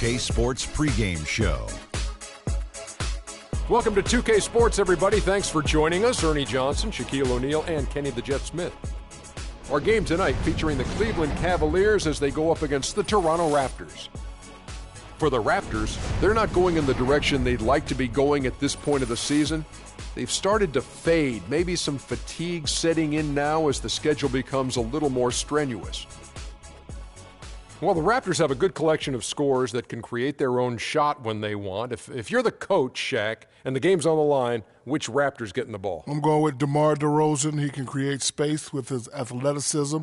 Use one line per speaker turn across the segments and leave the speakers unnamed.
2K Sports pregame show.
Welcome to 2K Sports, everybody. Thanks for joining us. Ernie Johnson, Shaquille O'Neal, and Kenny the Jet Smith. Our game tonight featuring the Cleveland Cavaliers as they go up against the Toronto Raptors. For the Raptors, they're not going in the direction they'd like to be going at this point of the season. They've started to fade, maybe some fatigue setting in now as the schedule becomes a little more strenuous. Well, the Raptors have a good collection of scorers that can create their own shot when they want. If you're the coach, Shaq, and the game's on the line, which Raptors getting the ball?
I'm going with DeMar DeRozan. He can create space with his athleticism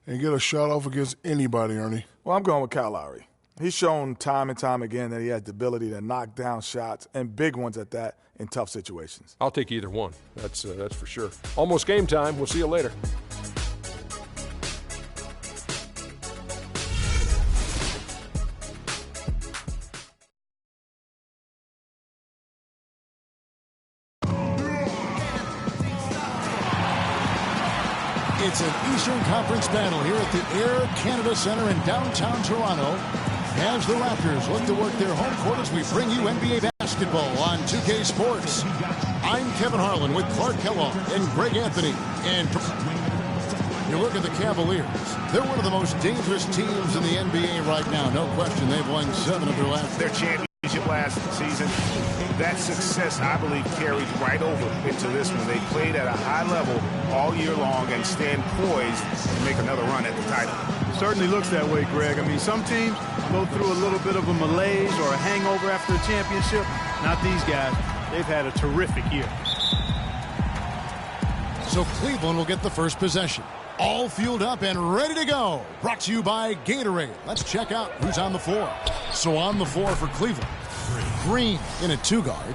and get a shot off against anybody, Ernie.
Well, I'm going with Kyle Lowry. He's shown time and time again that he has the ability to knock down shots, and big ones at that, in tough situations.
I'll take either one. That's for sure. Almost game time. We'll see you later.
It's an Eastern Conference battle here at the Air Canada Centre in downtown Toronto as the Raptors look to work their home court as we bring you NBA basketball on 2K Sports. I'm Kevin Harlan with Clark Kellogg and Greg Anthony. And you look at the Cavaliers. They're one of the most dangerous teams in the NBA right now. No question, they've won 7 of their last.
Their championship last season. That success, I believe, carries right over into this one. They played at a high level all year long and stand poised to make another run at the title.
Certainly looks that way, Greg. I mean, some teams go through a little bit of a malaise or a hangover after a championship. Not these guys. They've had a terrific year.
So Cleveland will get the first possession. All fueled up and ready to go. Brought to you by Gatorade. Let's check out who's on the floor. So on the floor for Cleveland, Green in at 2 guard.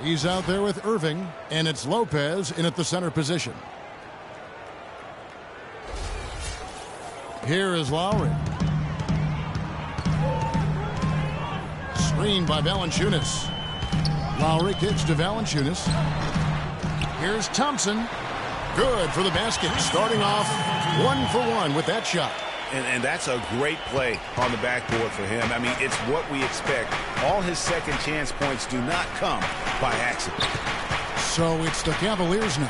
He's out there with Irving, and it's Lopez in at the center position. Here is Lowry. Screen by Valanciunas. Lowry kicks to Valanciunas. Here's Thompson. Good for the basket. Starting off 1 for 1 with that shot.
And that's a great play on the backboard for him. I mean, it's what we expect. All his second chance points do not come by accident.
So it's the Cavaliers now.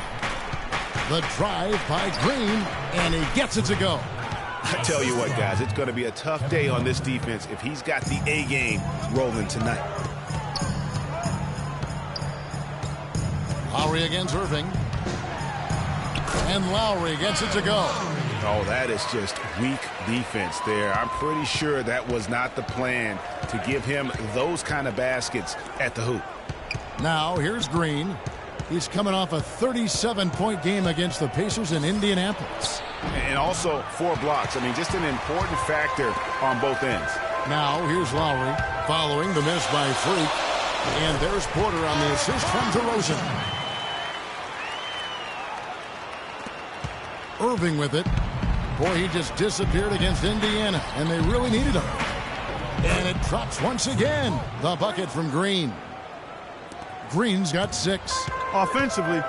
The drive by Green, and he gets it to go.
I tell you what, guys, it's going to be a tough day on this defense if he's got the A game rolling tonight.
Lowry against Irving. And Lowry gets it to go.
Oh, that is just weak defense there. I'm pretty sure that was not the plan to give him those kind of baskets at the hoop.
Now, here's Green. He's coming off a 37-point game against the Pacers in Indianapolis.
And also 4 blocks. I mean, just an important factor on both ends.
Now, here's Lowry following the miss by Freak. And there's Porter on the assist from DeRozan. Irving with it. Boy, he just disappeared against Indiana, and they really needed him. And it drops once again. The bucket from Green. Green's got 6.
Offensively,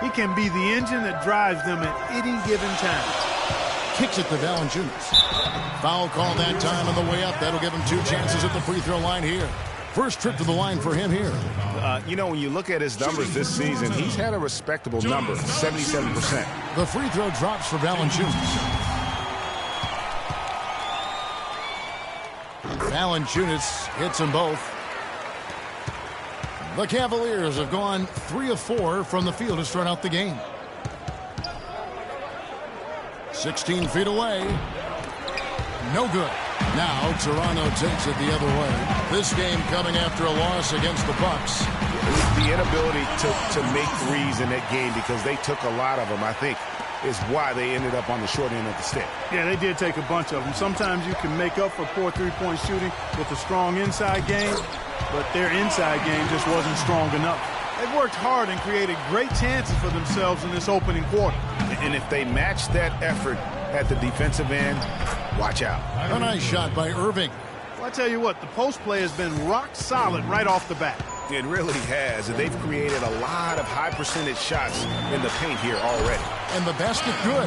he can be the engine that drives them at any given time.
Kicks it to Valanciunas. Foul call that time on the way up. That'll give him 2 chances at the free throw line here. First trip to the line for him here.
You know, when you look at his numbers this season, he's had a respectable number, 77%.
The free throw drops for Valanciunas. Valanciunas hits them both. The Cavaliers have gone 3 of 4 from the field to start out the game. 16 feet away. No good. Now Toronto takes it the other way. This game coming after a loss against the Bucks.
The inability to make threes in that game, because they took a lot of them, I think, is why they ended up on the short end of the stick.
Yeah, they did take a bunch of them. Sometimes you can make up for poor three-point shooting with a strong inside game, but their inside game just wasn't strong enough. They've worked hard and created great chances for themselves in this opening quarter.
And if they match that effort at the defensive end, watch out.
A nice shot by Irving.
Well, I tell you what, the post play has been rock solid right off the bat.
It really has. They've created a lot of high percentage shots in the paint here already.
And the basket good.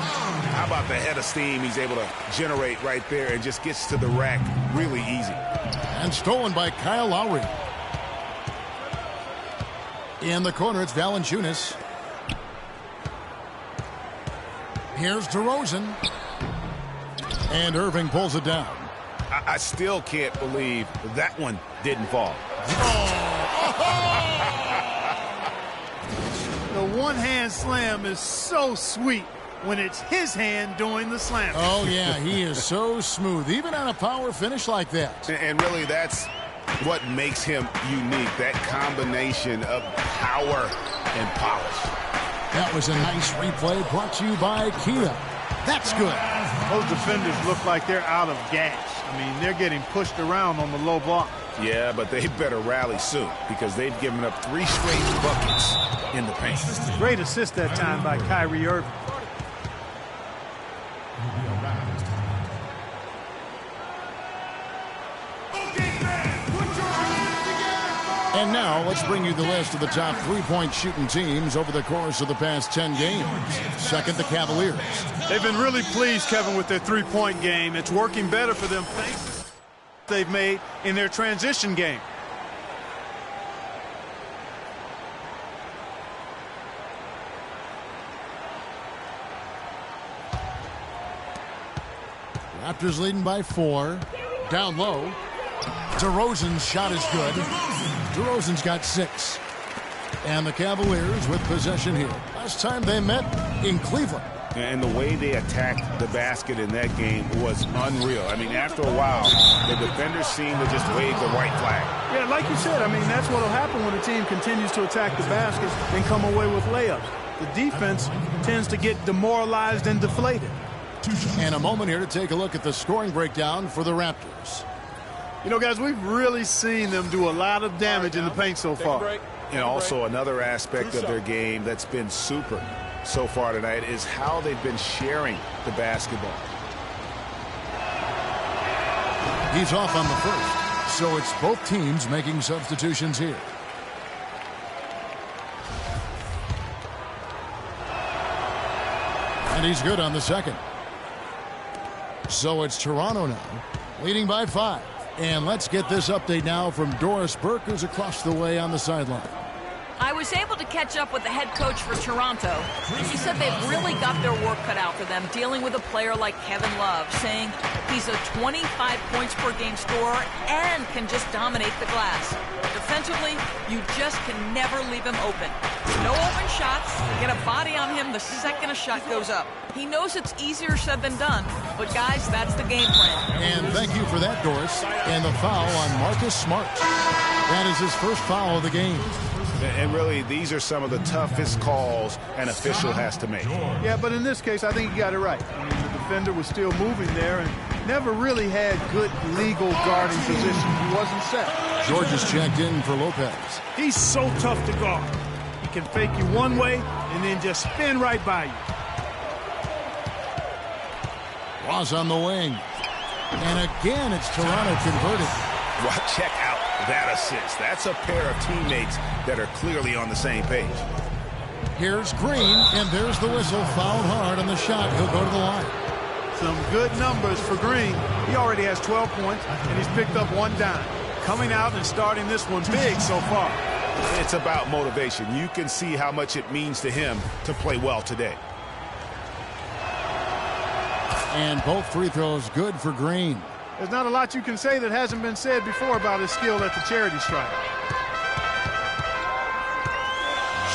How about the head of steam he's able to generate right there and just gets to the rack really easy.
And stolen by Kyle Lowry. In the corner, it's Valanciunas. Here's DeRozan. And Irving pulls it down.
I still can't believe that one didn't fall.
The one-hand slam is so sweet when it's his hand doing the slam.
Oh, yeah, he is so smooth, even on a power finish like that.
And really, that's what makes him unique, that combination of power and polish.
That was a nice replay brought to you by Kia. That's good.
Those defenders look like they're out of gas. I mean, they're getting pushed around on the low block.
Yeah, but they better rally soon because they've given up 3 straight buckets in the paint.
Great assist that time by Kyrie Irving.
And now let's bring you the list of the top three-point shooting teams over the course of the past 10 games. Second, the Cavaliers.
They've been really pleased, Kevin, with their three-point game. It's working better for them thanks to they've made in their transition game.
Raptors leading by 4. Down low. DeRozan's shot is good. DeRozan's got 6. And the Cavaliers with possession here. Last time they met in Cleveland.
And the way they attacked the basket in that game was unreal. I mean, after a while, the defenders seemed to just wave the white flag.
Yeah, like you said, I mean, that's what will happen when a team continues to attack the basket and come away with layups. The defense tends to get demoralized and deflated.
And a moment here to take a look at the scoring breakdown for the Raptors.
You know, guys, we've really seen them do a lot of damage in the paint so far.
And also another aspect of their game that's been super so far tonight is how they've been sharing the basketball.
He's off on the first, so it's both teams making substitutions here. And he's good on the second. So it's Toronto now, leading by 5. And let's get this update now from Doris Burke, who's across the way on the sideline.
I was able to catch up with the head coach for Toronto, and she said they've really got their work cut out for them dealing with a player like Kevin Love, saying he's a 25 points per game scorer and can just dominate the glass. Defensively, you just can never leave him open. No open shots. Get a body on him the second a shot goes up. He knows it's easier said than done, but guys, that's the game plan.
And thank you for that, Doris. And the foul on Marcus Smart. That is his first foul of the game.
And really, these are some of the toughest calls an official has to make.
Yeah, but in this case, I think he got it right. I mean, the defender was still moving there and never really had good legal guarding position. He wasn't set.
George is checked in for Lopez.
He's so tough to guard. He can fake you one way and then just spin right by you.
Ross on the wing. And again, it's Toronto converted.
Well, check out that assist. That's a pair of teammates that are clearly on the same page.
Here's Green, and there's the whistle. Fouled hard on the shot. He'll go to the line.
Some good numbers for Green. He already has 12 points, and he's picked up 1 dime. Coming out and starting this one big so far.
It's about motivation. You can see how much it means to him to play well today.
And both free throws good for Green.
There's not a lot you can say that hasn't been said before about his skill at the charity stripe.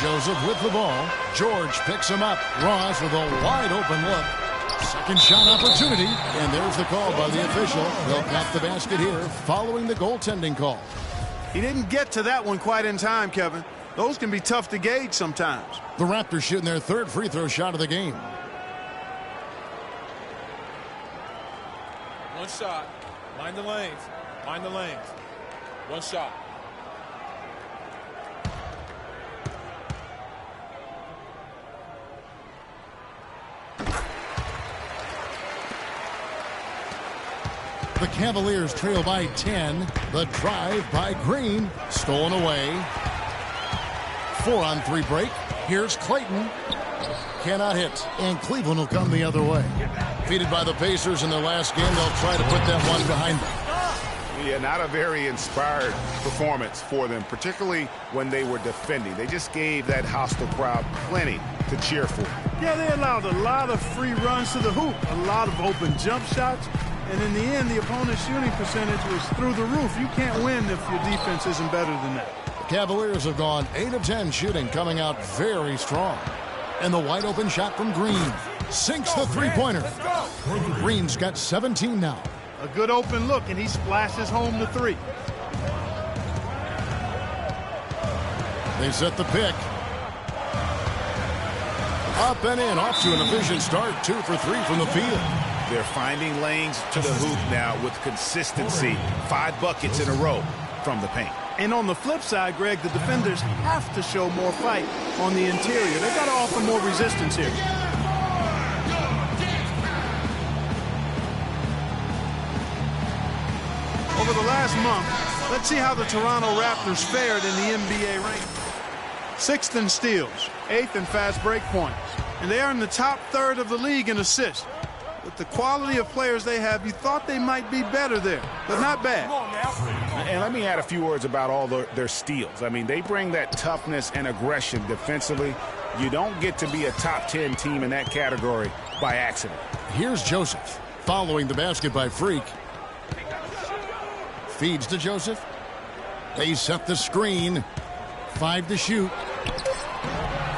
Joseph with the ball. George picks him up. Ross with a wide open look. Second shot opportunity. And there's the call by the official. They'll count the basket here following the goaltending call.
He didn't get to that one quite in time, Kevin. Those can be tough to gauge sometimes.
The Raptors shooting their third free throw shot of the game.
One shot. Mind the lanes. Mind the lanes. One shot.
The Cavaliers trail by 10. The drive by Green. Stolen away. 4-on-3 break. Here's Clayton. Cannot hit. And Cleveland will come the other way. Defeated by the Pacers in their last game, they'll try to put that one behind them.
Yeah, not a very inspired performance for them, particularly when they were defending. They just gave that hostile crowd plenty to cheer for.
Yeah, they allowed a lot of free runs to the hoop, a lot of open jump shots, and in the end, the opponent's shooting percentage was through the roof. You can't win if your defense isn't better than that.
The Cavaliers have gone 8 of 10 shooting, coming out very strong. And the wide open shot from Green sinks the three-pointer. Green's got 17 now.
A good open look, and he splashes home the three.
They set the pick. Up and in, off to an efficient start. 2 for 3 from the field.
They're finding lanes to the hoop now with consistency. 5 buckets in a row from the paint.
And on the flip side, Greg, the defenders have to show more fight on the interior. They've got to offer more resistance here. Over the last month, let's see how the Toronto Raptors fared in the NBA ranking. 6th in steals, 8th in fast break points, and they are in the top third of the league in assists. With the quality of players they have, you thought they might be better there, but not bad.
And let me add a few words about all their steals. I mean, they bring that toughness and aggression defensively. You don't get to be a top 10 team in that category by accident.
Here's Joseph following the basket by Freak. Feeds to Joseph. They set the screen. 5 to shoot.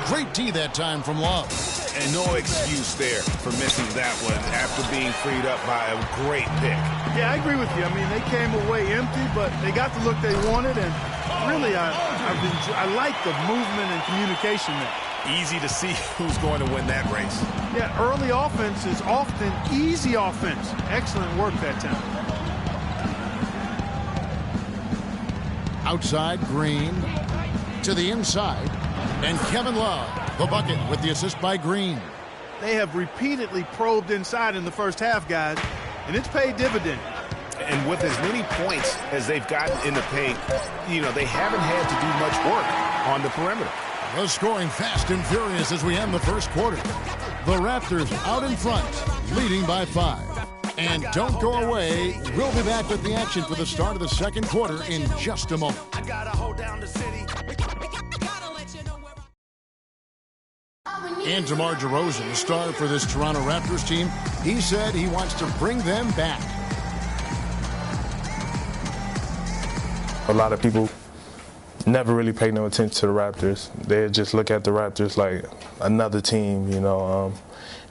Great D that time from Love.
And no excuse there for missing that one after being freed up by a great pick.
Yeah, I agree with you. I mean, they came away empty, but they got the look they wanted, and really, I like the movement and communication there.
Easy to see who's going to win that race.
Yeah, early offense is often easy offense. Excellent work that time.
Outside, Green to the inside, and Kevin Love, the bucket with the assist by Green.
They have repeatedly probed inside in the first half, guys, and it's paid dividends.
And with as many points as they've gotten in the paint, you know, they haven't had to do much work on the perimeter.
The scoring fast and furious as we end the first quarter. The Raptors out in front, leading by 5. And don't go away. We'll be back with the action for the start of the second quarter in just a moment. And DeMar DeRozan, the star for this Toronto Raptors team, he said he wants to bring them back.
A lot of people never really pay no attention to the Raptors. They just look at the Raptors like another team, you know.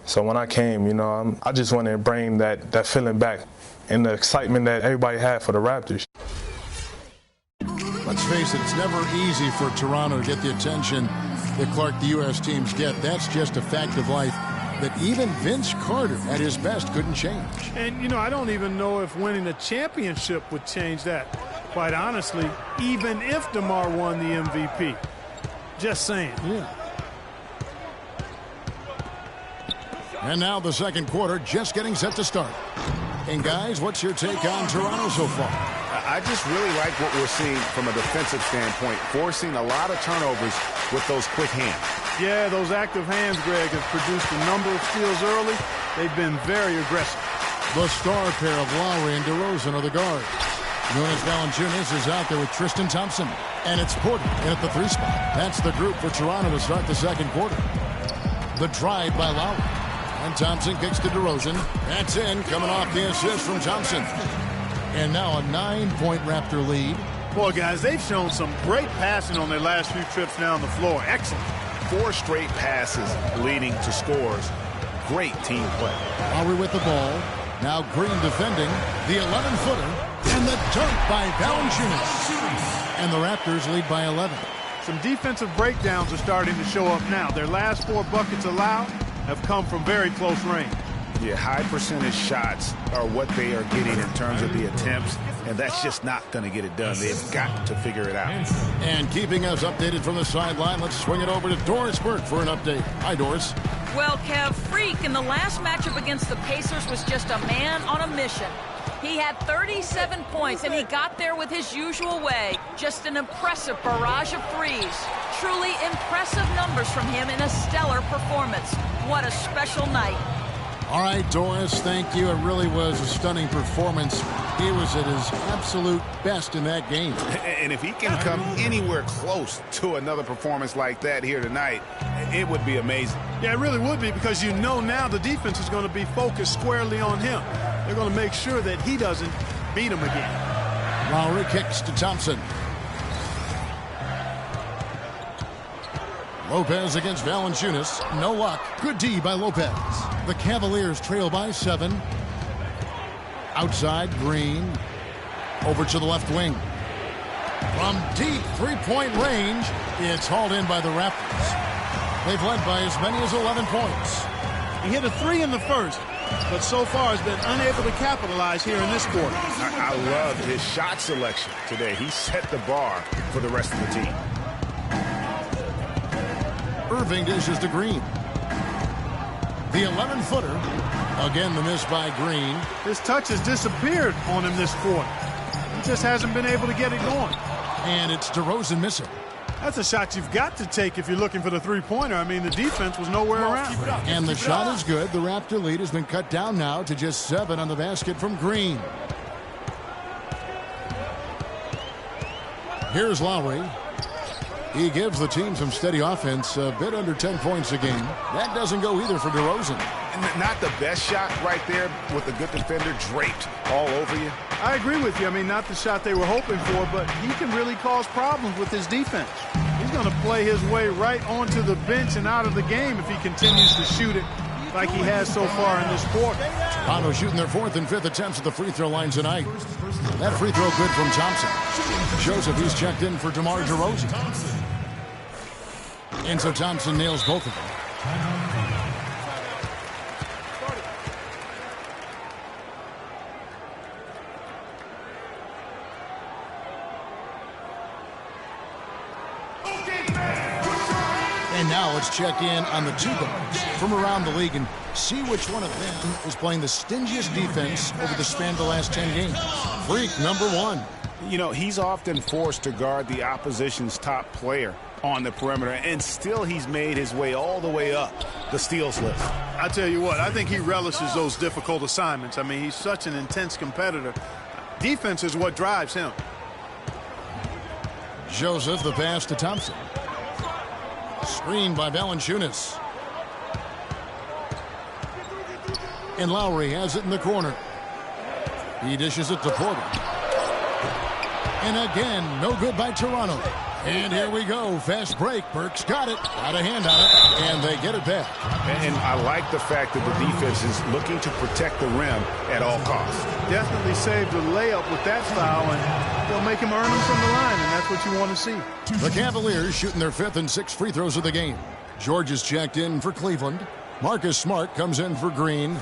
So when I came, you know, I just wanted to bring that feeling back and the excitement that everybody had for the Raptors.
Let's face it, it's never easy for Toronto to get the attention that Clark, the U.S. teams get. That's just a fact of life that even Vince Carter at his best couldn't change.
And, you know, I don't even know if winning a championship would change that, quite honestly, even if DeMar won the MVP. Just saying.
Yeah. And now the second quarter just getting set to start. And, guys, what's your take on Toronto so far?
I just really like what we're seeing from a defensive standpoint, forcing a lot of turnovers with those quick hands.
Yeah, those active hands, Greg, have produced a number of steals early. They've been very aggressive.
The star pair of Lowry and DeRozan are the guards. Jonas Valanciunas is out there with Tristan Thompson. And it's Porter in at the 3 spot. That's the group for Toronto to start the second quarter. The drive by Lowry. And Thompson kicks to DeRozan. That's in, coming off the assist from Thompson. And now a 9-point Raptor lead.
Boy, guys, they've shown some great passing on their last few trips down the floor. Excellent.
4 straight passes leading to scores. Great team play.
Lowry with the ball. Now Green defending. The 11-footer. And the dunk by Valanciunas. And the Raptors lead by 11.
Some defensive breakdowns are starting to show up now. Their last 4 buckets allowed have come from very close range.
Yeah, high percentage shots are what they are getting in terms of the attempts, and that's just not going to get it done. They've got to figure it out.
And keeping us updated from the sideline, let's swing it over to Doris Burke for an update. Hi, Doris.
Well, Kev, Freak in the last matchup against the Pacers was just a man on a mission. He had 37 points, and he got there with his usual way. Just an impressive barrage of threes. Truly impressive numbers from him in a stellar performance. What a special night.
All right, Doris, thank you. It really was a stunning performance. He was at his absolute best in that game.
And if he can come anywhere close to another performance like that here tonight, it would be amazing.
Yeah, it really would be, because you know now the defense is going to be focused squarely on him. They're going to make sure that he doesn't beat him again.
Lowry kicks to Thompson. Lopez against Valanciunas. No luck. Good D by Lopez. The Cavaliers trail by 7. Outside, Green. Over to the left wing. From deep three-point range, it's hauled in by the Raptors. They've led by as many as 11 points.
He hit a 3 in the first, but so far has been unable to capitalize here in this quarter.
I loved his shot selection today. He set the bar for the rest of the team.
Irving dishes to Green. The 11-footer. Again, the miss by Green.
His touch has disappeared on him this quarter. He just hasn't been able to get it going.
And it's DeRozan missing.
That's a shot you've got to take if you're looking for the three-pointer. I mean, the defense was nowhere around.
And the shot is good. The Raptor lead has been cut down now to just 7 on the basket from Green. Here's Lowry. He gives the team some steady offense, a bit under 10 points a game. That doesn't go either for DeRozan.
Not the best shot right there with a good defender draped all over you.
I agree with you. I mean, not the shot they were hoping for, but he can really cause problems with his defense. He's going to play his way right onto the bench and out of the game if he continues to shoot it like he has so far in this quarter.
Toronto shooting their 4th and 5th attempts at the free throw line tonight. That free throw good from Thompson. Joseph, he's checked in for DeMar DeRozan. And so Thompson nails both of them. And now let's check in on the two guards from around the league and see which one of them is playing the stingiest defense over the span of the last 10 games. Freak number 1.
You know, he's often forced to guard the opposition's top player on the perimeter, and still he's made his way all the way up the steals list.
I tell you what, I think he relishes those difficult assignments. I mean, he's such an intense competitor. Defense is what drives him.
Joseph, the pass to Thompson. Screened by Valanciunas. And Lowry has it in the corner. He dishes it to Porter. And again, no good by Toronto. And here we go. Fast break. Burke's got it. Got a hand on it. And they get it back.
And I like the fact that the defense is looking to protect the rim at all costs.
Definitely saved a layup with that foul, and they'll make him earn them from the line, and that's what you want to see.
The Cavaliers shooting their 5th and 6th free throws of the game. George is checked in for Cleveland. Marcus Smart comes in for Green.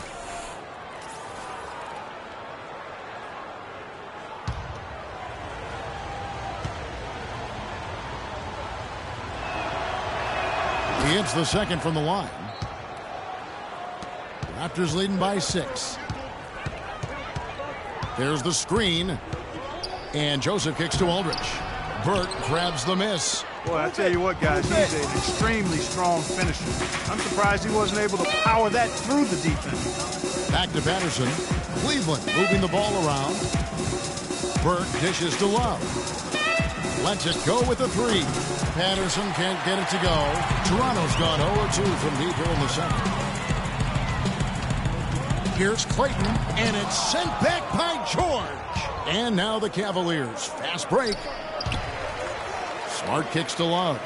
He hits the second from the line. Raptors leading by 6. There's the screen. And Joseph kicks to Aldridge. Burke grabs the miss.
Boy, I tell you what, guys, he's an extremely strong finisher. I'm surprised he wasn't able to power that through the defense.
Back to Patterson. Cleveland moving the ball around. Burke dishes to Love. Lets it go with the 3. Patterson can't get it to go. Toronto's gone 0-2 from deep here in the second. Here's Clayton, and it's sent back by George. And now the Cavaliers. Fast break. Smart kicks to Love.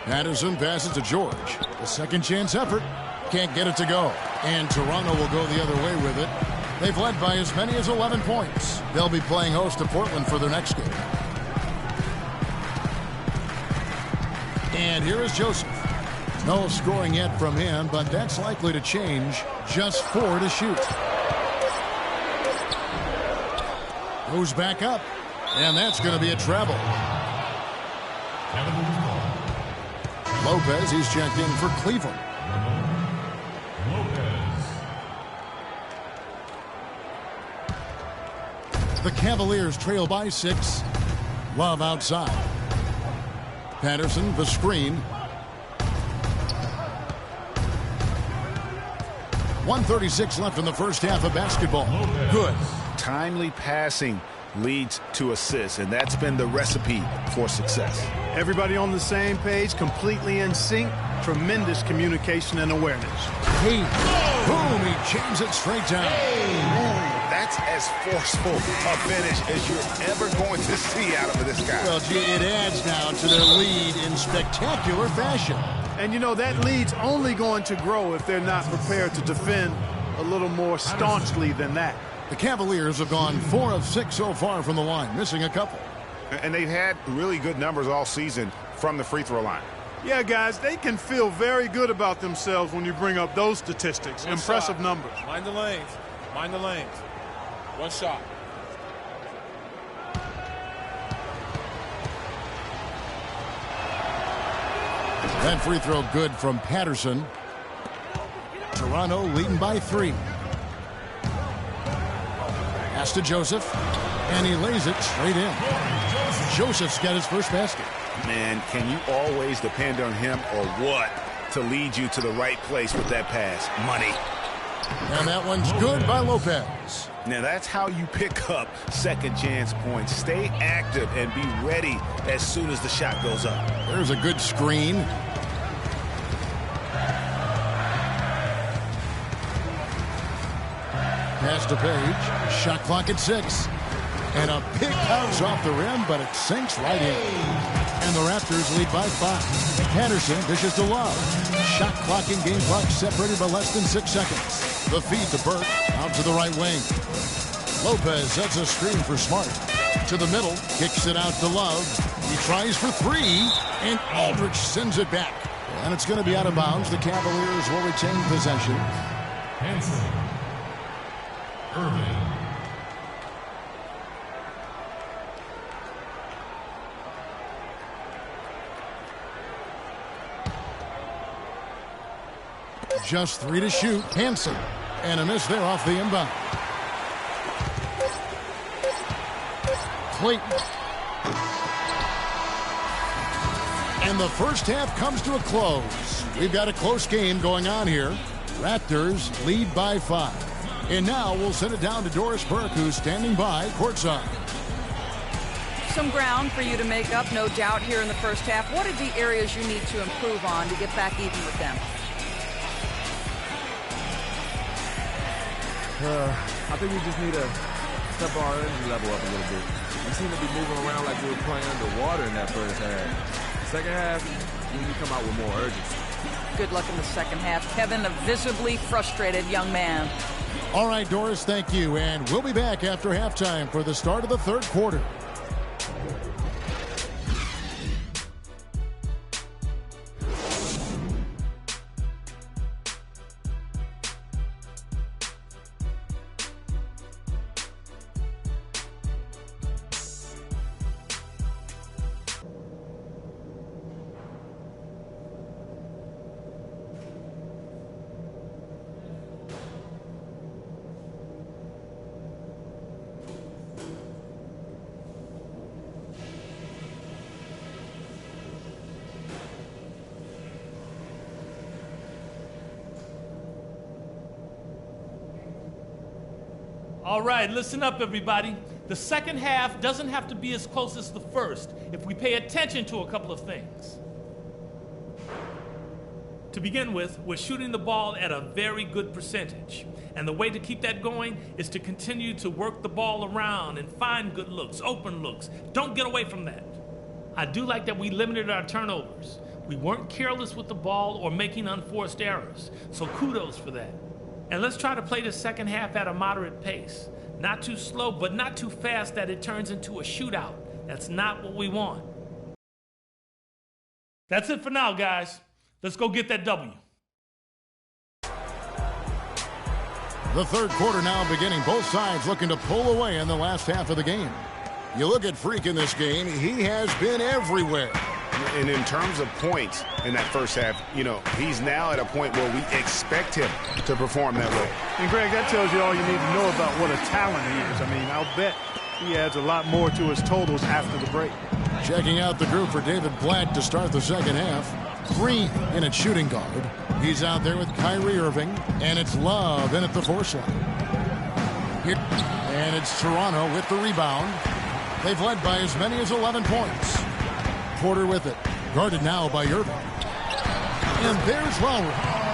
Patterson passes to George. A second chance effort. Can't get it to go. And Toronto will go the other way with it. They've led by as many as 11 points. They'll be playing host to Portland for their next game. And here is Joseph. No scoring yet from him, but that's likely to change. Just 4 to shoot. Goes back up. And that's going to be a travel. Lopez, he's checked in for Cleveland. The Cavaliers trail by 6. Love outside. Patterson, the screen. 1:36 left in the first half of basketball. Good.
Timely passing leads to assists, and that's been the recipe for success.
Everybody on the same page, completely in sync. Tremendous communication and awareness.
Hey, boom, he jams it straight down.
That's as forceful a finish as you're ever going to see out of this guy.
Well, it adds now to their lead in spectacular fashion.
And, you know, that lead's only going to grow if they're not prepared to defend a little more staunchly than that.
The Cavaliers have gone 4 of 6 so far from the line, missing a couple.
And they've had really good numbers all season from the free throw line.
Yeah, guys, they can feel very good about themselves when you bring up those statistics. Impressive numbers.
Mind the lanes. Mind the lanes. One shot.
That free throw good from Patterson. Toronto leading by 3. Pass to Joseph, and he lays it straight in. Joseph's got his first basket.
Man, can you always depend on him or what to lead you to the right place with that pass? Money.
And that one's good by Lopez.
Now that's how you pick up second chance points. Stay active and be ready as soon as the shot goes up.
There's a good screen. Pass to Page. Shot clock at 6. And a pick bounce off the rim, but it sinks right in. And the Raptors lead by 5. Patterson dishes to Love. Shot clock and game clock separated by less than 6 seconds. The feed to Burke, out to the right wing. Lopez sets a screen for Smart. To the middle, kicks it out to Love. He tries for 3, and Aldridge sends it back. And it's going to be out of bounds. The Cavaliers will retain possession.
Hanson. Irving.
Just 3 to shoot. Hanson. And a miss there off the inbound. Clayton. And the first half comes to a close. We've got a close game going on here. Raptors lead by 5. And now we'll send it down to Doris Burke, who's standing by courtside.
Some ground for you to make up, no doubt, here in the first half. What are the areas you need to improve on to get back even with them?
I think we just need to step our energy level up a little bit. We seem to be moving around like we were playing underwater in that first half. Second half, we need to come out with more urgency.
Good luck in the second half. Kevin, a visibly frustrated young man.
All right, Doris, thank you. And we'll be back after halftime for the start of the third quarter.
All right, listen up, everybody. The second half doesn't have to be as close as the first if we pay attention to a couple of things. To begin with, we're shooting the ball at a very good percentage. And the way to keep that going is to continue to work the ball around and find good looks, open looks. Don't get away from that. I do like that we limited our turnovers. We weren't careless with the ball or making unforced errors. So kudos for that. And let's try to play the second half at a moderate pace. Not too slow, but not too fast that it turns into a shootout. That's not what we want. That's it for now, guys. Let's go get that W.
The third quarter now beginning. Both sides looking to pull away in the last half of the game. You look at Freak in this game, he has been everywhere.
And in terms of points in that first half, you know, he's now at a point where we expect him to perform that way.
And, Greg, that tells you all you need to know about what a talent he is. I mean, I'll bet he adds a lot more to his totals after the break.
Checking out the group for David Blatt to start the second half. Green in at shooting guard. He's out there with Kyrie Irving, and it's Love in at the 4 slot. And it's Toronto with the rebound. They've led by as many as 11 points. Porter with it, guarded now by Irving. And there's Lowry.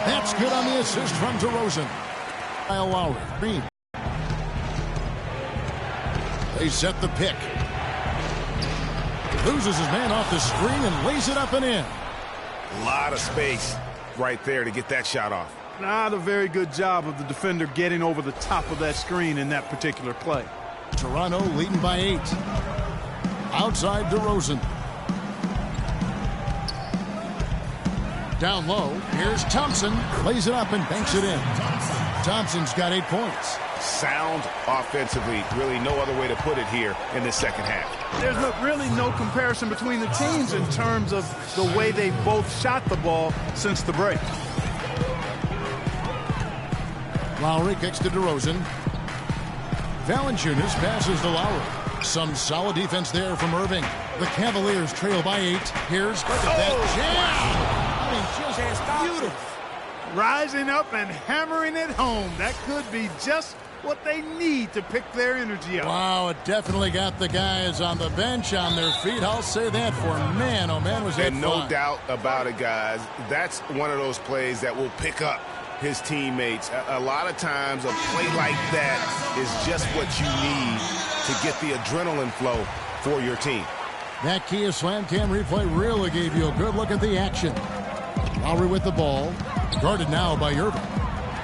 That's good on the assist from DeRozan. Kyle Lowry, Green. They set the pick. Loses his man off the screen and lays it up and in.
A lot of space right there to get that shot off.
Not a very good job of the defender getting over the top of that screen in that particular play.
Toronto leading by 8. Outside DeRozan. Down low, here's Thompson. Lays it up and banks it in. Thompson's got 8 points.
Sound offensively, really no other way to put it here in the second half.
There's really no comparison between the teams in terms of the way they both shot the ball since the break.
Lowry kicks to DeRozan. Valanciunas passes to Lowry. Some solid defense there from Irving. The Cavaliers trail by 8. Here's that jam. I mean, just beautiful.
Rising up and hammering it home. That could be just what they need to pick their energy up.
Wow, it definitely got the guys on the bench on their feet. I'll say that for man. Oh, man, was that
And no
fun.
doubt about it, guys. That's one of those plays that will pick up his teammates. A lot of times a play like that is just what you need to get the adrenaline flow for your team.
That Kia Slam Cam replay really gave you a good look at the action. Lowry with the ball. Guarded now by Irving.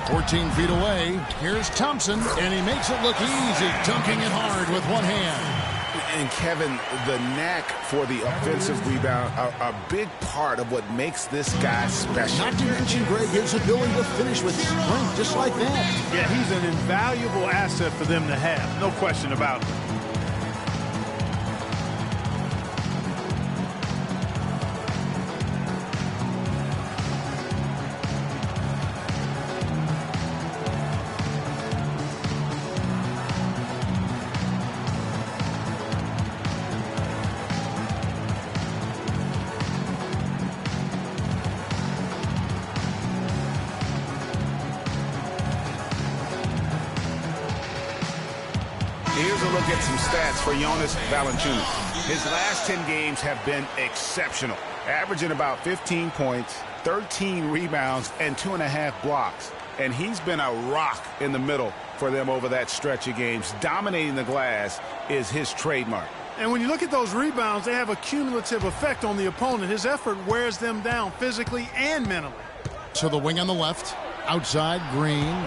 14 feet away. Here's Thompson, and he makes it look easy, dunking it hard with one hand.
And Kevin, the knack for the offensive rebound, a big part of what makes this guy special.
Not to mention, Greg, his ability to finish with strength just like that.
Yeah, he's an invaluable asset for them to have. No question about it.
Here's a look at some stats for Jonas Valanciunas. His last 10 games have been exceptional, averaging about 15 points, 13 rebounds, and 2.5 blocks. And he's been a rock in the middle for them over that stretch of games. Dominating the glass is his trademark.
And when you look at those rebounds, they have a cumulative effect on the opponent. His effort wears them down physically and mentally.
To the wing on the left. Outside, Green.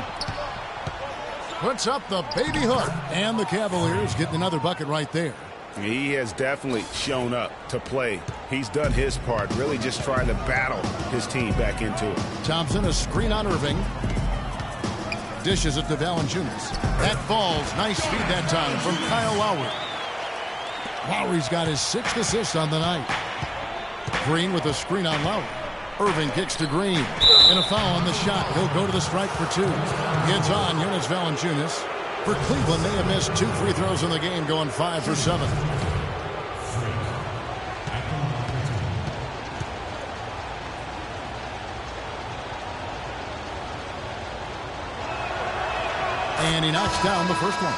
Puts up the baby hook. And the Cavaliers getting another bucket right there.
He has definitely shown up to play. He's done his part, really just trying to battle his team back into it.
Thompson, a screen on Irving. Dishes it to Valanciunas. That falls. Nice feed that time from Kyle Lowry. Lowry's got his 6th assist on the night. Green with a screen on Lowry. Irving kicks to Green. And a foul on the shot. He'll go to the stripe for 2. Gets on Jonas Valanciunas. For Cleveland, they have missed 2 free throws in the game, going 5 for 7. And he knocks down the first one.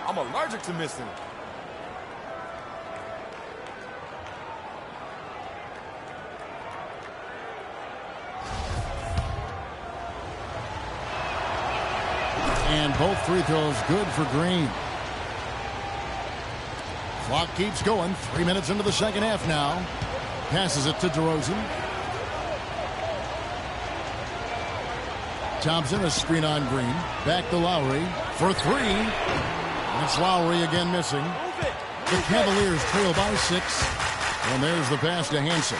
I'm allergic to missing.
And both free throws good for Green. Clock keeps going. 3 minutes into the second half now. Passes it to DeRozan. Thompson, a screen on Green. Back to Lowry for 3. That's Lowry again missing. The Cavaliers trail by 6. And there's the pass to Hansen.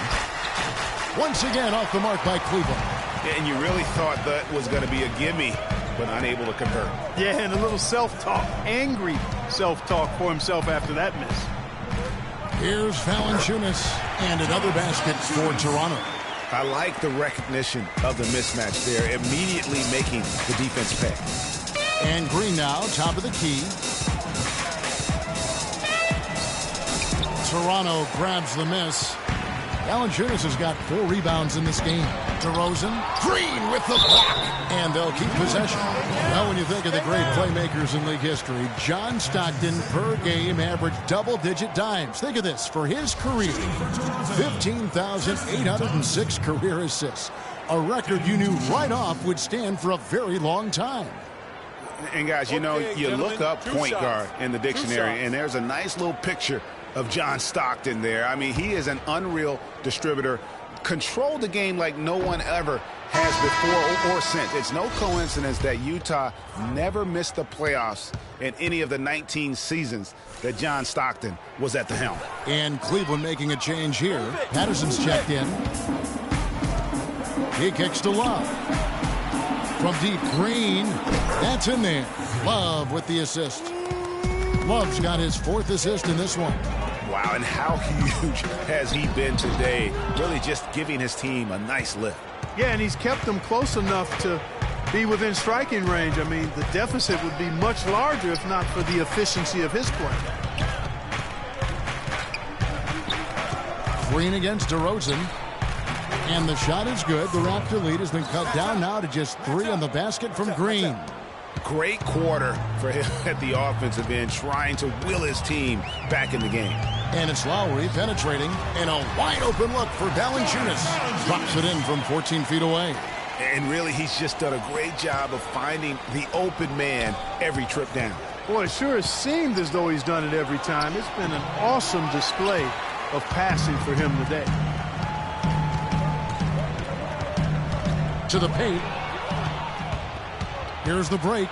Once again off the mark by Cleveland.
Yeah, and you really thought that was going to be a gimme, but unable to convert.
Yeah, and a little self-talk, angry self-talk for himself after that miss.
Here's Valanciunas, and another basket for Toronto.
I like the recognition of the mismatch there, immediately making the defense pay.
And Green now, top of the key. Toronto grabs the miss. Valanciunas has got 4 rebounds in this game. DeRozan, Green with the block, and they'll keep possession. Well, when you think of the great playmakers in league history, John Stockton per game averaged double-digit dimes. Think of this. For his career, 15,806 career assists. A record you knew right off would stand for a very long time.
And guys, you know, you look up point guard in the dictionary, and there's a nice little picture of John Stockton there. I mean, he is an unreal distributor. Controlled the game like no one ever has before or since. It's no coincidence that Utah never missed the playoffs in any of the 19 seasons that John Stockton was at the helm.
And Cleveland making a change here. Patterson's checked in. He kicks to Love. From deep, Green. That's in there. Love with the assist. Love's got his 4th assist in this one.
Wow, and how huge has he been today? Really just giving his team a nice lift.
Yeah, and he's kept them close enough to be within striking range. I mean, the deficit would be much larger if not for the efficiency of his play.
Green against DeRozan. And the shot is good. The Raptor lead has been cut down now to just 3 on the basket from Green.
Great quarter for him at the offensive end, trying to will his team back in the game.
And it's Lowry penetrating, and a wide-open look for Valanciunas. Drops it in from 14 feet away.
And really, he's just done a great job of finding the open man every trip down.
Boy, it sure has seemed as though he's done it every time. It's been an awesome display of passing for him today.
To the paint. Here's the break.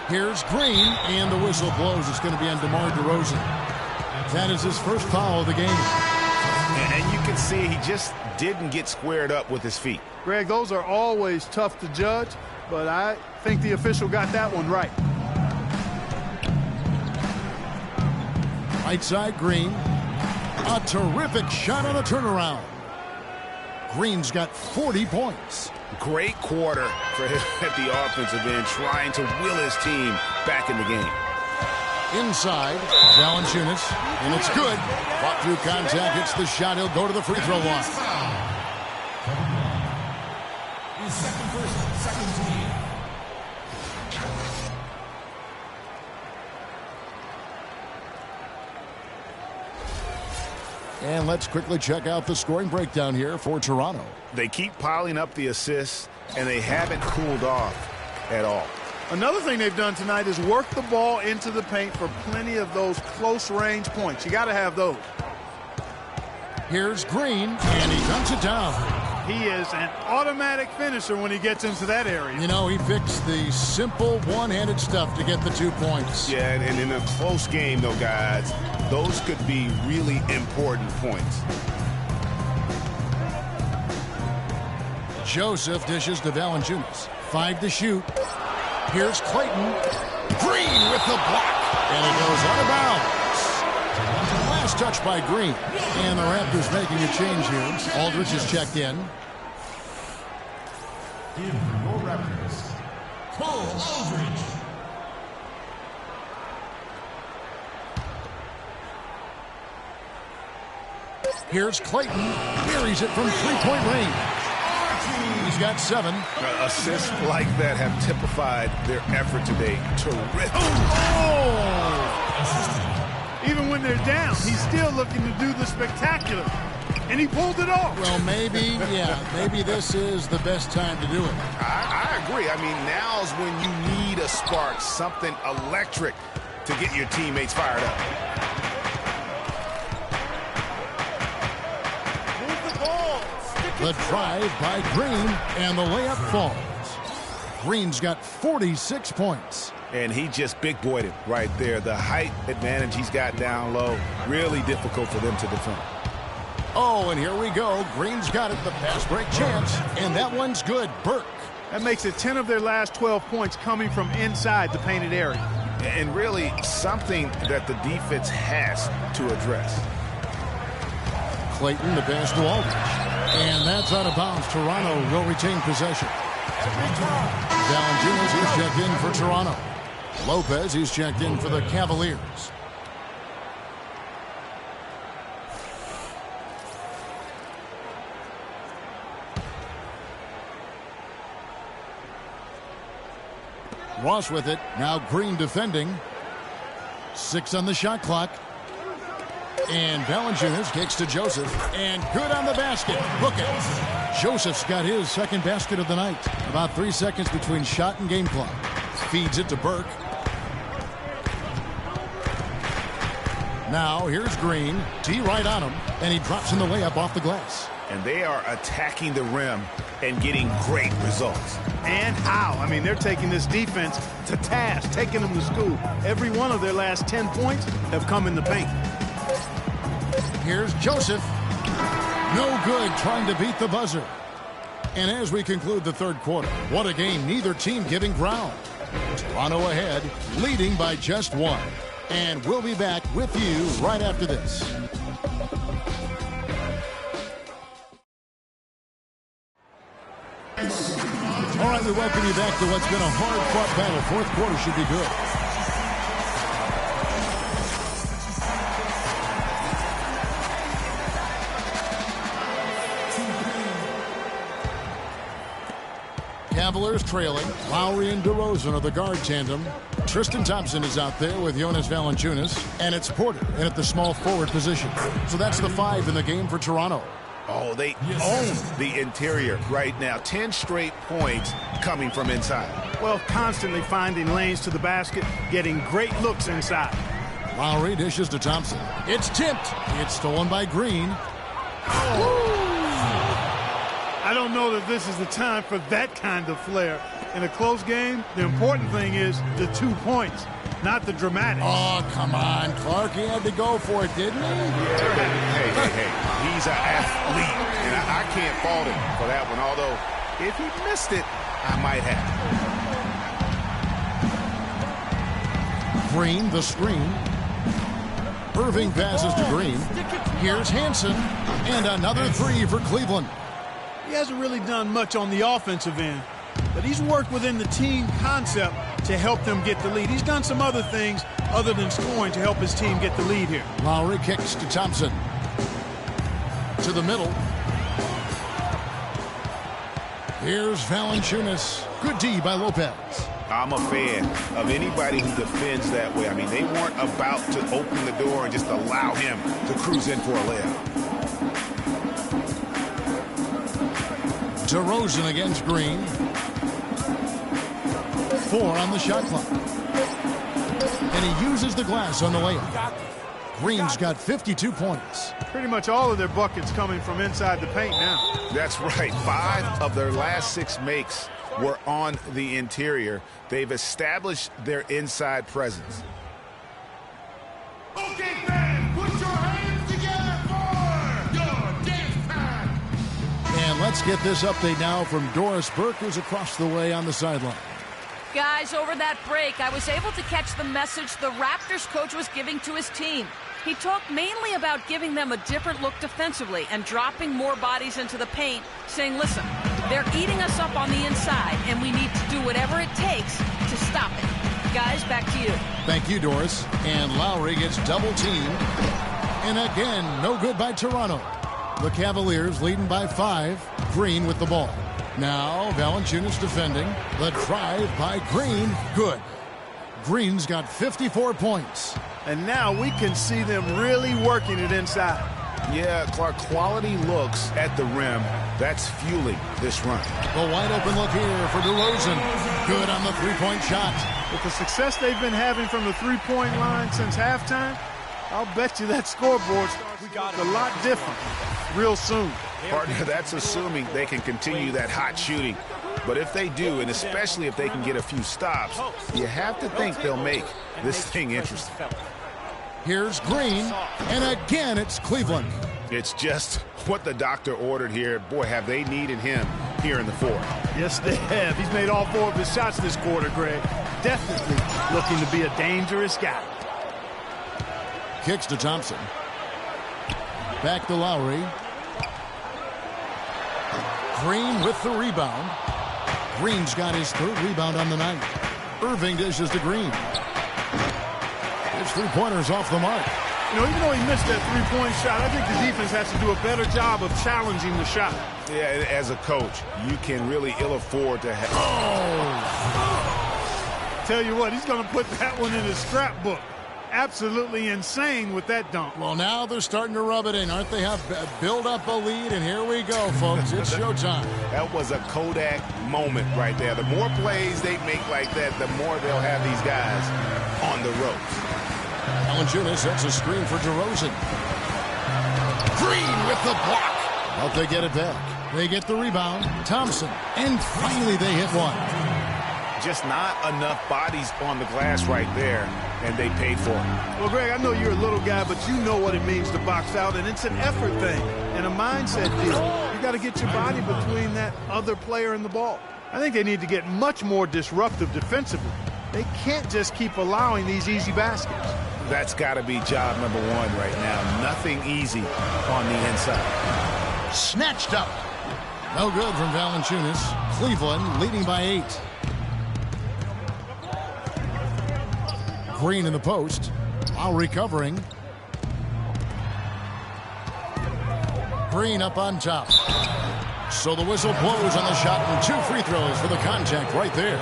Here's Green, and the whistle blows. It's going to be on DeMar DeRozan. That is his first foul of the game.
And you can see he just didn't get squared up with his feet.
Greg, those are always tough to judge, but I think the official got that one right.
Right side, Green. A terrific shot on a turnaround. Green's got 40 points.
Great quarter for him at the offensive end, trying to will his team back in the game.
Inside, Valanciunas, and it's good. Fought through contact, hits the shot. He'll go to the free throw line. And let's quickly check out the scoring breakdown here for Toronto.
They keep piling up the assists, and they haven't cooled off at all.
Another thing they've done tonight is work the ball into the paint for plenty of those close-range points. You got to have those.
Here's Green, and he dunks it down.
He is an automatic finisher when he gets into that area.
You know, he picks the simple one-handed stuff to get the 2 points.
Yeah, and in a close game, though, guys, those could be really important points.
Joseph dishes to Valanciunas. 5 to shoot. Here's Clayton. Green with the block. And it goes out of bounds. Last touch by Green. And the Raptors making a change here. Aldridge is checked in.
In for your Raptors, Cole Aldridge.
Here's Clayton. Buries it from three-point range. He's got 7.
Assists like that have typified their effort today. Terrific.
Oh! Even when they're down, he's still looking to do the spectacular. And he pulled it off.
Well, maybe this is the best time to do it.
I agree. I mean, now's when you need a spark, something electric to get your teammates fired up.
The drive by Green, and the layup falls. Green's got 46 points.
And he just big-boyed it right there. The height advantage he's got down low, really difficult for them to defend.
Oh, and here we go. Green's got it, the pass break chance, and that one's good. Burke.
That makes it 10 of their last 12 points coming from inside the painted area.
And really something that the defense has to address.
Clayton, the pass to Aldridge. And that's out of bounds. Toronto will retain possession. Valanciunas, he's checked in for Toronto. Lopez, he's checked in for the Cavaliers. Ross with it. Now Green defending. 6 on the shot clock. And Valanciunas kicks to Joseph. And good on the basket. Look it. Joseph's got his second basket of the night. About 3 seconds between shot and game clock. Feeds it to Burke. Now here's Green. T right on him. And he drops in the layup off the glass.
And they are attacking the rim and getting great results.
And how? I mean, they're taking this defense to task, taking them to school. Every one of their last 10 points have come in the paint.
Here's Joseph. No good, trying to beat the buzzer. And as we conclude the third quarter, what a game, neither team giving ground. Toronto ahead, leading by just 1. And we'll be back with you right after this. All right, we welcome you back to what's been a hard-fought battle. Fourth quarter should be good. Cavaliers trailing. Lowry and DeRozan are the guard tandem. Tristan Thompson is out there with Jonas Valanciunas. And it's Porter in at the small forward position. So that's the 5 in the game for Toronto.
Oh, they own the interior right now. 10 straight points coming from inside.
Well, constantly finding lanes to the basket, getting great looks inside.
Lowry dishes to Thompson. It's tipped. It's stolen by Green.
I don't know that this is the time for that kind of flair. In a close game, the important thing is the 2 points, not the dramatics.
Oh, come on. Clark, he had to go for it, didn't he?
Yeah, but hey. He's an athlete, and I can't fault him for that one. Although, if he missed it, I might have.
Green, the screen. Irving passes to Green. Here's Hansen. And another 3 for Cleveland.
He hasn't really done much on the offensive end, but he's worked within the team concept to help them get the lead. He's done some other things other than scoring to help his team get the lead here.
Lowry kicks to Thompson. To the middle. Here's Valanciunas. Good D by Lopez.
I'm a fan of anybody who defends that way. I mean, they weren't about to open the door and just allow him to cruise in for a layup.
DeRozan against Green. 4 on the shot clock. And he uses the glass on the layup. Green's got 52 points.
Pretty much all of their buckets coming from inside the paint now.
That's right. 5 of their last 6 makes were on the interior. They've established their inside presence.
Okay, fans, put your hands together for your dance time.
And let's get this update now from Doris Burke, who's across the way on the sideline.
Guys, over that break, I was able to catch the message the Raptors coach was giving to his team. He talked mainly about giving them a different look defensively and dropping more bodies into the paint, saying, listen, they're eating us up on the inside, and we need to do whatever it takes to stop it. Guys, back to you.
Thank you, Doris. And Lowry gets double-teamed. And again, no good by Toronto. The Cavaliers leading by 5. Green with the ball. Now, Valanciunas defending. The drive by Green. Good. Green's got 54 points.
And now we can see them really working it inside.
Yeah, Clark, quality looks at the rim. That's fueling this run.
The wide open look here for DeRozan. Good on the three-point shot.
With the success they've been having from the three-point line since halftime, I'll bet you that scoreboard starts to look a lot different real soon.
Partner, that's assuming they can continue that hot shooting. But if they do, and especially if they can get a few stops, you have to think they'll make this thing interesting.
Here's Green, and again it's Cleveland.
It's just what the doctor ordered here. Boy, have they needed him here in the fourth.
Yes, they have. He's made all 4 of his shots this quarter, Greg. Definitely looking to be a dangerous guy.
Kicks to Thompson. Back to Lowry. Green with the rebound. Green's got his 3rd rebound on the night. Irving dishes to Green. His three-pointer's off the mark.
You know, even though he missed that three-point shot, I think the defense has to do a better job of challenging the shot.
Yeah, as a coach, you can really ill afford to have...
tell you what, he's going to put that one in his scrapbook. Absolutely insane with that dunk.
Well, now they're starting to rub it in, aren't they? Have build up a lead, and here we go, folks. It's showtime.
That was a Kodak moment right there. The more plays they make like that, the more they'll have these guys on the ropes.
Valanciunas sets a screen for DeRozan. Green with the block. But they get it back. They get the rebound. Thompson. And finally they hit one.
Just not enough bodies on the glass right there, and they paid for it.
Well, Greg, I know you're a little guy, but you know what it means to box out, and it's an effort thing and a mindset deal. You got to get your body between that other player and the ball. I think they need to get much more disruptive defensively. They can't just keep allowing these easy baskets.
That's got to be job number one right now. Nothing easy on the inside.
Snatched up. No good from Valanciunas. Cleveland leading by 8. Green in the post. While recovering. Green up on top. So the whistle blows on the shot and 2 free throws for the contact right there.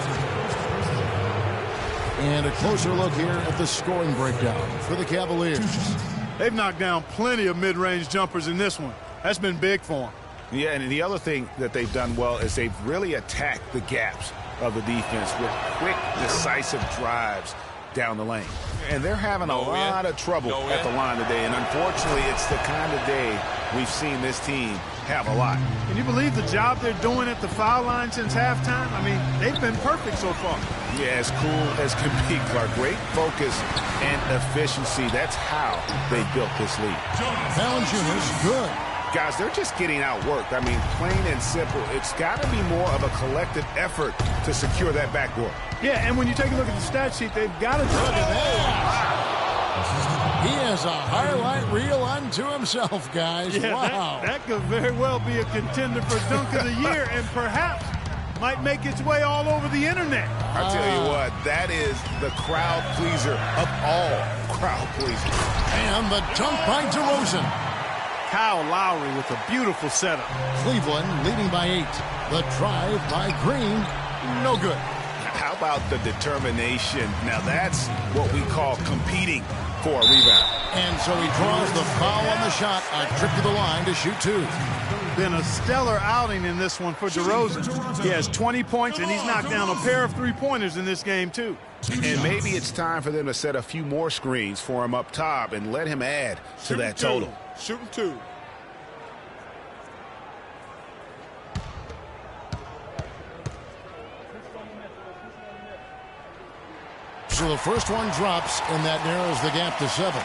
And a closer look here at the scoring breakdown for the Cavaliers.
They've knocked down plenty of mid-range jumpers in this one. That's been big for them.
Yeah, and the other thing that they've done well is they've really attacked the gaps of the defense with quick, decisive drives down the lane. And they're having a lot of trouble at the line today, and unfortunately it's the kind of day we've seen this team have a lot.
Can you believe the job they're doing at the foul line since halftime? I mean, they've been perfect so far.
Yeah, as cool as can be, Clark. Great focus and efficiency. That's how they built this lead.
Valanciunas, good.
Guys, they're just getting outworked. I mean, plain and simple. It's got to be more of a collective effort to secure that backboard.
Yeah, and when you take a look at the stat sheet, they've got to look at that.
He has a highlight reel unto himself, guys.
Yeah,
wow.
That could very well be a contender for Dunk of the Year and perhaps might make its way all over the internet.
I'll tell you what, that is the crowd pleaser of all crowd pleasers.
And the dunk by DeRozan.
Kyle Lowry with a beautiful setup.
Cleveland leading by 8. The drive by Green, no good.
How about the determination? Now that's what we call competing for a rebound.
And so he draws the foul on the shot. A trip to the line to shoot 2.
Been a stellar outing in this one for DeRozan. He has 20 points, and he's knocked down a pair of three-pointers in this game, too.
And maybe it's time for them to set a few more screens for him up top and let him add to that total.
Shooting 2.
So the first one drops, and that narrows the gap to 7.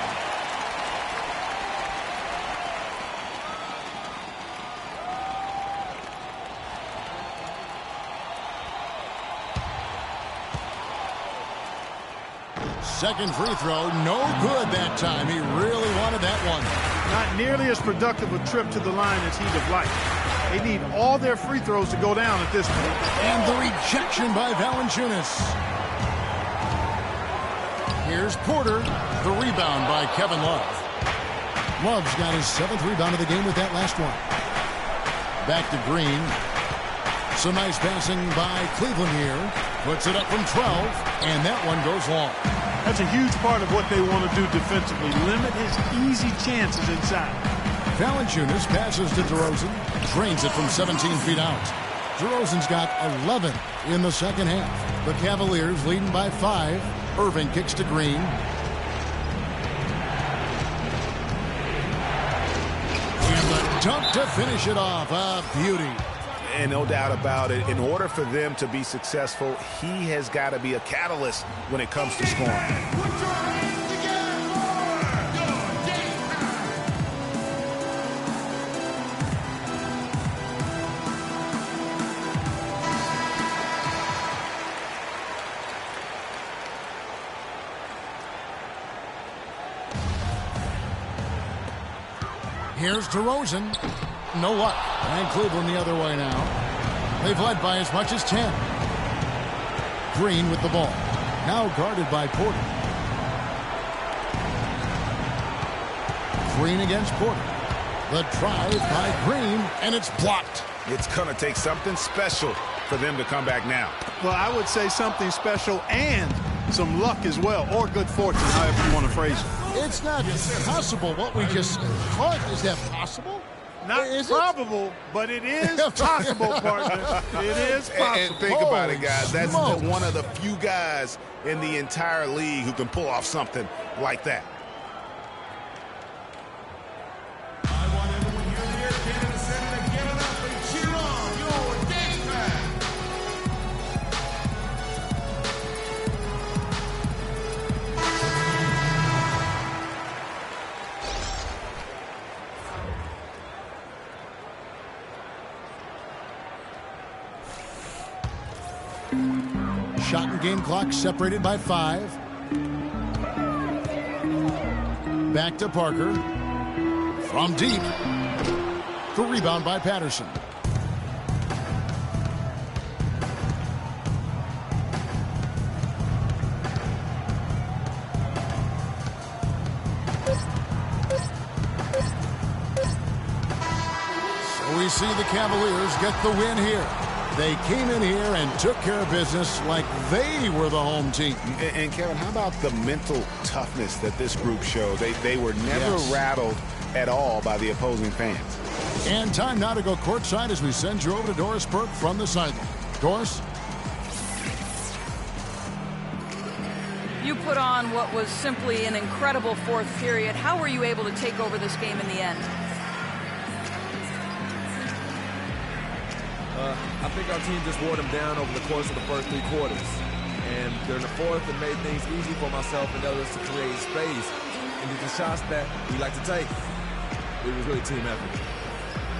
Second free throw, no good that time. He really wanted that one.
Not nearly as productive a trip to the line as he'd have liked. They need all their free throws to go down at this point.
And the rejection by Valanciunas. Here's Porter. The rebound by Kevin Love. Love's got his 7th rebound of the game with that last one. Back to Green. Some nice passing by Cleveland here. Puts it up from 12, and that one goes long.
That's a huge part of what they want to do defensively. Limit his easy chances inside.
Valanciunas passes to DeRozan. Drains it from 17 feet out. DeRozan's got 11 in the second half. The Cavaliers leading by 5. Irving kicks to Green. And the dunk to finish it off. A beauty.
And no doubt about it, in order for them to be successful, he has got to be a catalyst when it comes to scoring.
Put your hands together for your game
Here's DeRozan. No luck. And Cleveland the other way now. They've led by as much as 10. Green with the ball. Now guarded by Porter. Green against Porter. The drive by Green, and it's blocked.
It's going to take something special for them to come back now?
Well, I would say something special and some luck as well, or good fortune, however you want to phrase it.
It's not possible what we just caught. Is that possible?
Not probable, but it is possible, partner. It is possible.
And think about it, guys. That's one of the few guys in the entire league who can pull off something like that.
I want everyone here in the Air Canada Center to give it up and cheer on your dance band.
Shot and game clock separated by 5. Back to Parker. From deep. The rebound by Patterson. So we see the Cavaliers get the win here. They came in here and took care of business like they were the home team.
And Kevin, how about the mental toughness that this group showed? They were never rattled at all by the opposing fans.
And time now to go courtside as we send you over to Doris Burke from the sideline. Doris?
You put on what was simply an incredible fourth period. How were you able to take over this game in the end?
I think our team just wore them down over the course of the first 3 quarters. And during the fourth, it made things easy for myself and others to create space and get the shots that we like to take. It was really team effort.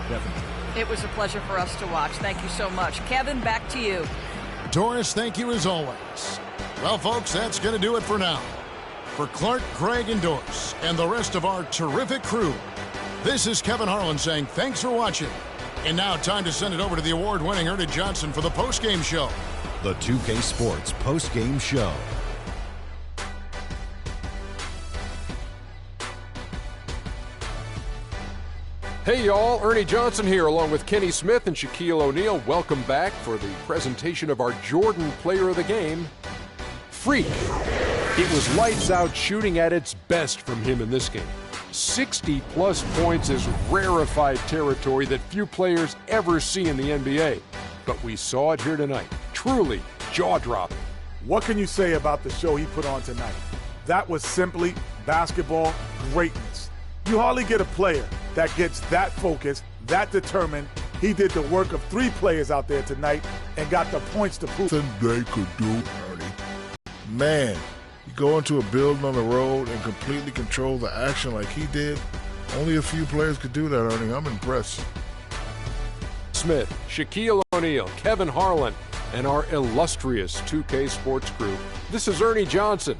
Definitely.
It was a pleasure for us to watch. Thank you so much. Kevin, back to you.
Doris, thank you as always. Well, folks, that's going to do it for now. For Clark, Craig, and Doris, and the rest of our terrific crew, this is Kevin Harlan saying thanks for watching. And now time to send it over to the award-winning Ernie Johnson for the post-game show.
The 2K Sports post-game show.
Hey y'all, Ernie Johnson here along with Kenny Smith and Shaquille O'Neal. Welcome back for the presentation of our Jordan Player of the Game, Freak. It was lights out shooting at its best from him in this game. 60-plus points is rarefied territory that few players ever see in the NBA. But we saw it here tonight. Truly jaw-dropping.
What can you say about the show he put on tonight? That was simply basketball greatness. You hardly get a player that gets that focused, that determined. He did the work of 3 players out there tonight and got the points to prove.
Something they could do, Ernie. Man, you go into a building on the road and completely control the action like he did. Only a few players could do that, Ernie. I'm impressed.
Smith, Shaquille O'Neal, Kevin Harlan, and our illustrious 2K Sports crew. This is Ernie Johnson.